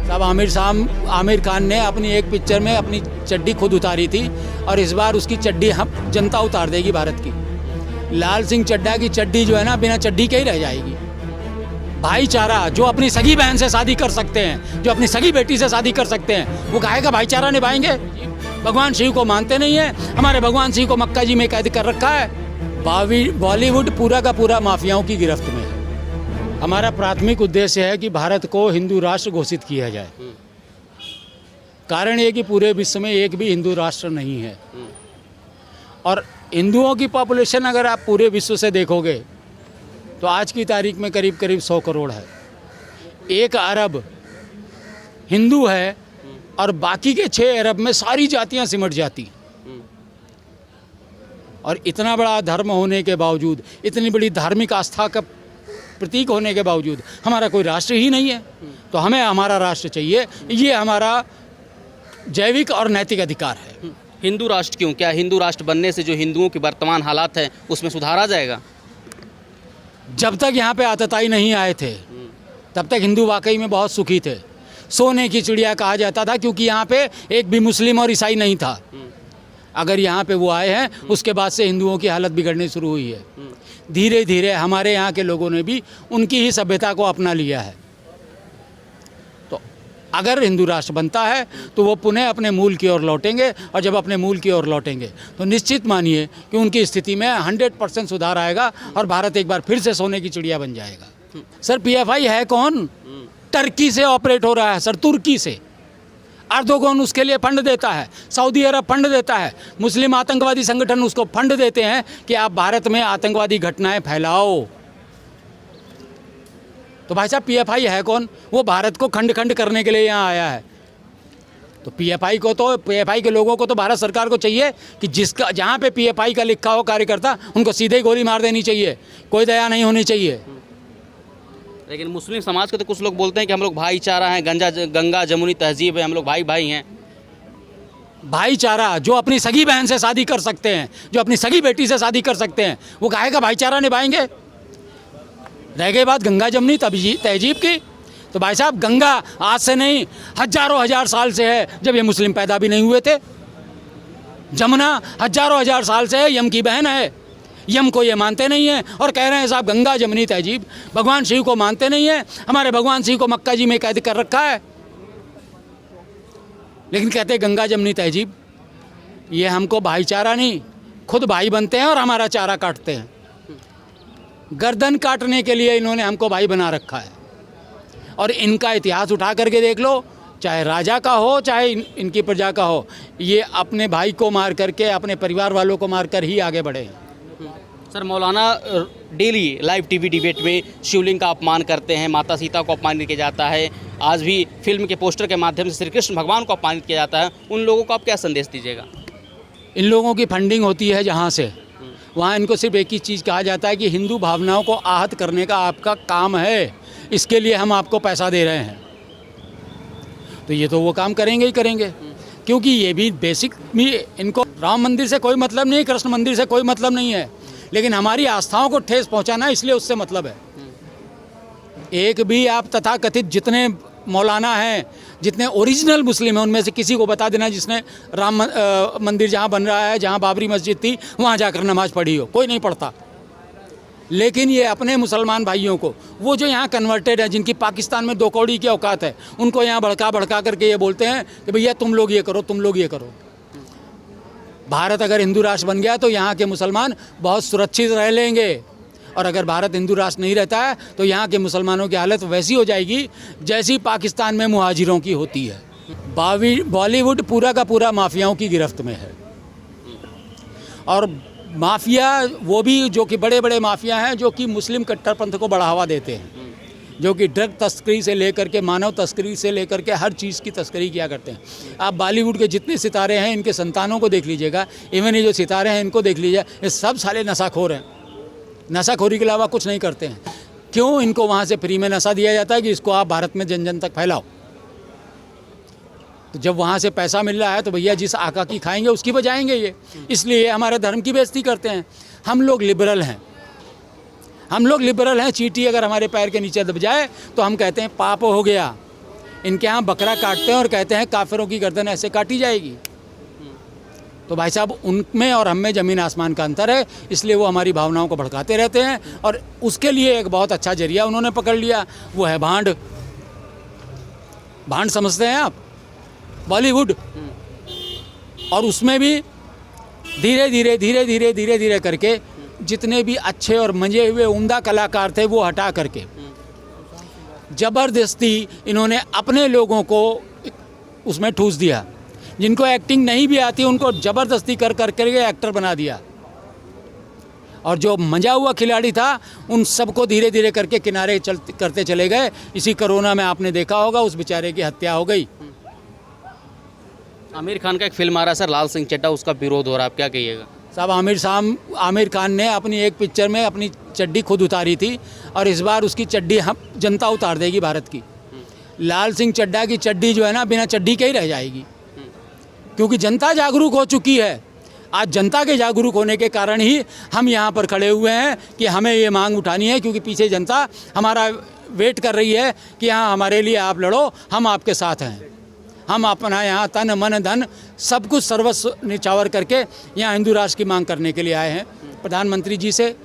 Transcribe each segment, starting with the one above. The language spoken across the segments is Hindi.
तब आमिर खान ने अपनी एक पिक्चर में अपनी चड्डी खुद उतारी थी और इस बार उसकी चड्डी हम जनता उतार देगी भारत की। लाल सिंह चड्ढा की चड्डी जो है ना बिना चड्डी के ही रह जाएगी। भाईचारा, जो अपनी सगी बहन से शादी कर सकते हैं, जो अपनी सगी बेटी से शादी कर सकते हैं, वो काहे का भाईचारा निभाएंगे? भगवान शिव को मानते नहीं है। हमारे भगवान शिव को मक्का जी में कैद कर रखा है। बॉलीवुड पूरा का पूरा माफियाओं की गिरफ्त में है। हमारा प्राथमिक उद्देश्य है कि भारत को हिंदू राष्ट्र घोषित किया जाए। कारण ये कि पूरे विश्व में एक भी हिंदू राष्ट्र नहीं है और हिंदुओं की पॉपुलेशन अगर आप पूरे विश्व से देखोगे तो आज की तारीख में करीब करीब 100 करोड़ है। 1 अरब हिंदू है और बाकी के 6 अरब में सारी जातियां सिमट जाती। और इतना बड़ा धर्म होने के बावजूद, इतनी बड़ी धार्मिक आस्था का प्रतीक होने के बावजूद हमारा कोई राष्ट्र ही नहीं है। तो हमें हमारा राष्ट्र चाहिए, ये हमारा जैविक और नैतिक अधिकार है। हिंदू राष्ट्र क्यों? क्या हिंदू राष्ट्र बनने से जो हिंदुओं के वर्तमान हालात हैं उसमें सुधार आ जाएगा? जब तक यहाँ पे आतताई नहीं आए थे तब तक हिंदू वाकई में बहुत सुखी थे। सोने की चिड़िया कहा जाता था क्योंकि यहाँ पे एक भी मुस्लिम और ईसाई नहीं था। अगर यहाँ पे वो आए हैं उसके बाद से हिंदुओं की हालत बिगड़नी शुरू हुई है। धीरे धीरे हमारे यहाँ के लोगों ने भी उनकी ही सभ्यता को अपना लिया है। तो अगर हिंदू राष्ट्र बनता है तो वो पुनः अपने मूल की ओर लौटेंगे और जब अपने मूल की ओर लौटेंगे तो निश्चित मानिए कि उनकी स्थिति में 100% सुधार आएगा और भारत एक बार फिर से सोने की चिड़िया बन जाएगा। सर पीएफआई है कौन? टर्की से ऑपरेट हो रहा है सर, तुर्की से। अर्दोगन उसके लिए फंड देता है, सऊदी अरब फंड देता है, मुस्लिम आतंकवादी संगठन उसको फंड देते हैं कि आप भारत में आतंकवादी घटनाएं फैलाओ। तो भाई साहब पीएफआई है कौन? वो भारत को खंड खंड करने के लिए यहाँ आया है। तो पीएफआई के लोगों को तो भारत सरकार को चाहिए कि जिसका जहाँ पे पीएफआई का लिखा हो कार्यकर्ता उनको सीधे ही गोली मार देनी चाहिए, कोई दया नहीं होनी चाहिए। लेकिन मुस्लिम समाज के तो कुछ लोग बोलते हैं कि हम लोग भाईचारा हैं, गंगा जमुनी तहजीब है, हम लोग भाई भाई हैं। भाईचारा, जो अपनी सगी बहन से शादी कर सकते हैं, जो अपनी सगी बेटी से शादी कर सकते हैं, वो काहे का भाईचारा निभाएंगे? रह गई बात गंगा जमुनी तहजीब की, तो भाई साहब गंगा आज से नहीं हजारों हजार साल से है, जब ये मुस्लिम पैदा भी नहीं हुए थे। जमुना हजारों हजार साल से है, यम की बहन है। यम को ये मानते नहीं हैं और कह रहे हैं साहब गंगा जमुनी तहजीब। भगवान शिव को मानते नहीं हैं। हमारे भगवान शिव को मक्का जी में कैद कर रखा है, लेकिन कहते हैं गंगा जमुनी तहजीब। ये हमको भाईचारा नहीं, खुद भाई बनते हैं और हमारा चारा काटते हैं। गर्दन काटने के लिए इन्होंने हमको भाई बना रखा है। और इनका इतिहास उठा करके देख लो, चाहे राजा का हो चाहे इनकी प्रजा का हो, ये अपने भाई को मार करके, अपने परिवार वालों को मार कर ही आगे बढ़े। सर मौलाना डेली लाइव टीवी डिबेट में शिवलिंग का अपमान करते हैं, माता सीता को अपमानित किया जाता है, आज भी फिल्म के पोस्टर के माध्यम से श्री कृष्ण भगवान को अपमानित किया जाता है। उन लोगों को आप क्या संदेश दीजिएगा? इन लोगों की फंडिंग होती है जहाँ से, वहाँ इनको सिर्फ एक ही चीज़ कहा जाता है कि हिंदू भावनाओं को आहत करने का आपका काम है, इसके लिए हम आपको पैसा दे रहे हैं। तो ये तो वो काम करेंगे ही करेंगे, क्योंकि ये भी बेसिक भी इनको राम मंदिर से कोई मतलब नहीं, कृष्ण मंदिर से कोई मतलब नहीं है, लेकिन हमारी आस्थाओं को ठेस पहुंचाना इसलिए उससे मतलब है। एक भी आप तथाकथित जितने मौलाना हैं, जितने ओरिजिनल मुस्लिम हैं, उनमें से किसी को बता देना जिसने राम मंदिर जहाँ बन रहा है, जहाँ बाबरी मस्जिद थी, वहाँ जाकर नमाज़ पढ़ी हो। कोई नहीं पढ़ता। लेकिन ये अपने मुसलमान भाइयों को, वो जो यहाँ कन्वर्टेड है, जिनकी पाकिस्तान में 2 कौड़ी की औकात है, उनको यहाँ भड़का करके ये बोलते हैं कि भैया तुम लोग ये करो, तुम लोग ये करो। भारत अगर हिंदू राष्ट्र बन गया तो यहाँ के मुसलमान बहुत सुरक्षित रह लेंगे, और अगर भारत हिंदू राष्ट्र नहीं रहता है तो यहाँ के मुसलमानों की हालत वैसी हो जाएगी जैसी पाकिस्तान में मुहाजिरों की होती है। बॉलीवुड पूरा का पूरा माफियाओं की गिरफ्त में है। और माफिया वो भी जो कि बड़े बड़े माफिया हैं, जो कि मुस्लिम कट्टरपंथ को बढ़ावा देते हैं, जो कि ड्रग तस्करी से लेकर के मानव तस्करी से लेकर के हर चीज़ की तस्करी किया करते हैं। आप बॉलीवुड के जितने सितारे हैं, इनके संतानों को देख लीजिएगा, इवन ये जो सितारे हैं इनको देख लीजिए, ये सब साले नशाखोर हैं। नशाखोरी के अलावा कुछ नहीं करते हैं। क्यों? इनको वहाँ से फ्री में नशा दिया जाता है कि इसको आप भारत में जन जन तक फैलाओ। तो जब वहाँ से पैसा मिल रहा है तो भैया जिस आका की खाएंगे उसकी बजाएंगे ये, इसलिए हमारे धर्म की बेइज्जती करते हैं। हम लोग लिबरल हैं, हम लोग लिबरल हैं। चींटी अगर हमारे पैर के नीचे दब जाए तो हम कहते हैं पाप हो गया। इनके यहाँ बकरा काटते हैं और कहते हैं काफिरों की गर्दन ऐसे काटी जाएगी। तो भाई साहब, उनमें और हम में ज़मीन आसमान का अंतर है, इसलिए वो हमारी भावनाओं को भड़काते रहते हैं। और उसके लिए एक बहुत अच्छा जरिया उन्होंने पकड़ लिया, वो है भांड। भांड समझते हैं आप? बॉलीवुड। और उसमें भी धीरे धीरे करके जितने भी अच्छे और मंजे हुए उम्दा कलाकार थे वो हटा करके ज़बरदस्ती इन्होंने अपने लोगों को उसमें ठूस दिया। जिनको एक्टिंग नहीं भी आती उनको ज़बरदस्ती कर करके एक्टर बना दिया। और जो मंजा हुआ खिलाड़ी था उन सबको धीरे धीरे करके किनारे करते चले गए। इसी कोरोना में आपने देखा होगा उस बेचारे की हत्या हो गई। आमिर खान का एक फिल्म आ रहा है सर, लाल सिंह चड्ढा, उसका विरोध हो रहा है, आप क्या कहिएगा? साहब, आमिर खान ने अपनी एक पिक्चर में अपनी चड्डी खुद उतारी थी और इस बार उसकी चड्डी हम जनता उतार देगी भारत की। लाल सिंह चड्ढा की चड्डी जो है ना बिना चड्डी के ही रह जाएगी, क्योंकि जनता जागरूक हो चुकी है। आज जनता के जागरूक होने के कारण ही हम यहाँ पर खड़े हुए हैं कि हमें ये मांग उठानी है, क्योंकि पीछे जनता हमारा वेट कर रही है कि हाँ हमारे लिए आप लड़ो, हम आपके साथ हैं। हम अपना यहाँ तन मन धन सब कुछ सर्वस्व निछावर करके यहाँ हिंदू राष्ट्र की मांग करने के लिए आए हैं, प्रधानमंत्री जी से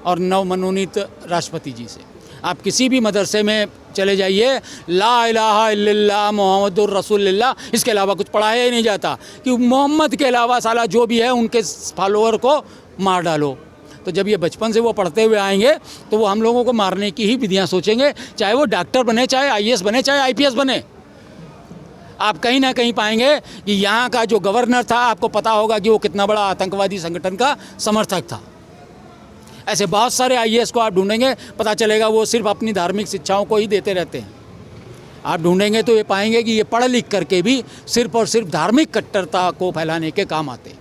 और नवमनोनीत राष्ट्रपति जी से। आप किसी भी मदरसे में चले जाइए, ला इलाहा इल्लल्लाह मुहम्मदुर रसूलुल्लाह, इसके अलावा कुछ पढ़ाया ही नहीं जाता कि मोहम्मद के अलावा साला जो भी है उनके फॉलोअर को मार डालो। तो जब ये बचपन से वो पढ़ते हुए आएंगे तो वो हम लोगों को मारने की ही विधियाँ सोचेंगे, चाहे वो डॉक्टर बने, चाहे IAS बने, चाहे IPS बने। आप कहीं ना कहीं पाएंगे कि यहाँ का जो गवर्नर था, आपको पता होगा कि वो कितना बड़ा आतंकवादी संगठन का समर्थक था। ऐसे बहुत सारे IAS को आप ढूंढेंगे, पता चलेगा वो सिर्फ अपनी धार्मिक शिक्षाओं को ही देते रहते हैं। आप ढूंढेंगे तो ये पाएंगे कि ये पढ़ लिख करके भी सिर्फ और सिर्फ धार्मिक कट्टरता को फैलाने के काम आते हैं।